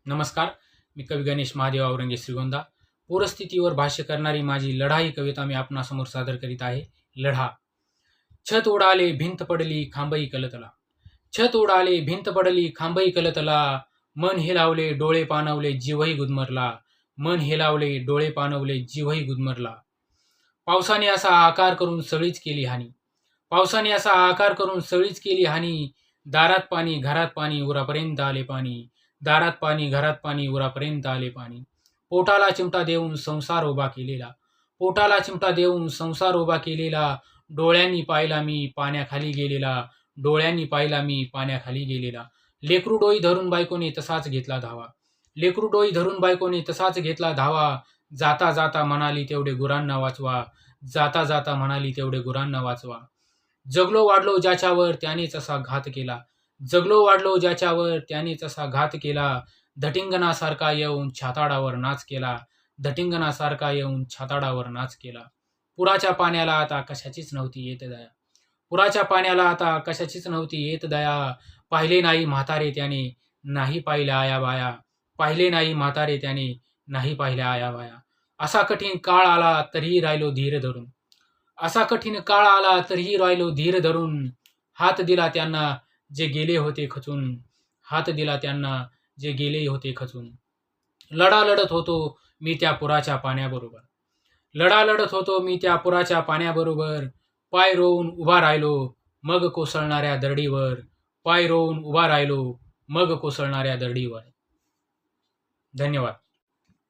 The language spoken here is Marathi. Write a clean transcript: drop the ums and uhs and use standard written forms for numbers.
नमस्कार. मी कवी गणेश महादेव औरंगे श्रीगोंदा. पूरस्थितीवर भाष्य करणारी माझी लढा ही कविता मी आपणासमोर सादर करीत आहे. लढा. छत उडाले भिंत पडली खांबई कलतला. छत उडाले भिंत पडली खांबई कलतला. मन हेलावले डोळे पाणवले जीवही गुदमरला. मन हेलावले डोळे पाणवले जीवही गुदमरला. पावसाने असा आकार करून सळीच केली हानी. पावसाने असा आकार करून सळीच केली हानी. दारात पाणी घरात पाणी उरापर्यंत आले पाणी. दारात पाणी घरात पाणी उरापर्यंत आले पाणी. पोटाला चिमटा देऊन संसार उभा केलेला. पोटाला चिमटा देऊन संसार उभा केलेला. डोळ्यांनी पाहिला मी पाण्याखाली गेलेला. डोळ्यांनी पाहिला मी पाण्याखाली गेलेला. लेकरू डोई धरून बायकोने तसाच घेतला धावा. लेकरू डोई धरून बायकोने तसाच घेतला धावा. जाता जाता म्हणाली तेवढे गुरांना वाचवा. जाता जाता म्हणाली तेवढे गुरांना वाचवा. जगलो वाढलो ज्याच्यावर त्यानेच असा घात केला. जगलो वाढलो ज्याच्यावर त्यानेच असा घात केला. धटिंगणासारखा येऊन छाताडावर नाच केला. धटिंगणासारखा येऊन छाताडावर नाच केला. पुराच्या पाण्याला आता कशाचीच नव्हती येत दया. पुराच्या पाण्याला आता कशाचीच नव्हती येत दया. पाहिले नाही म्हातारे त्याने नाही पाहिल्या आया बाया. पाहिले नाही म्हातारे त्याने नाही पाहिल्या आया बाया. असा कठीण काळ आला तरीही राहिलो धीर धरून. असा कठीण काळ आला तरीही राहिलो धीर धरून. हात दिला त्यांना जे गेले होते खचून. हात दिला त्यांना जे गेले होते खचून. लढा लढत होतो मी त्या पुराच्या पाण्याबरोबर. लढा लढत होतो मी त्या पुराच्या पाण्याबरोबर. पाय रोवून उभा राहिलो मग कोसळणाऱ्या दरडीवर. पाय रोवून उभा राहिलो मग कोसळणाऱ्या दरडीवर. धन्यवाद.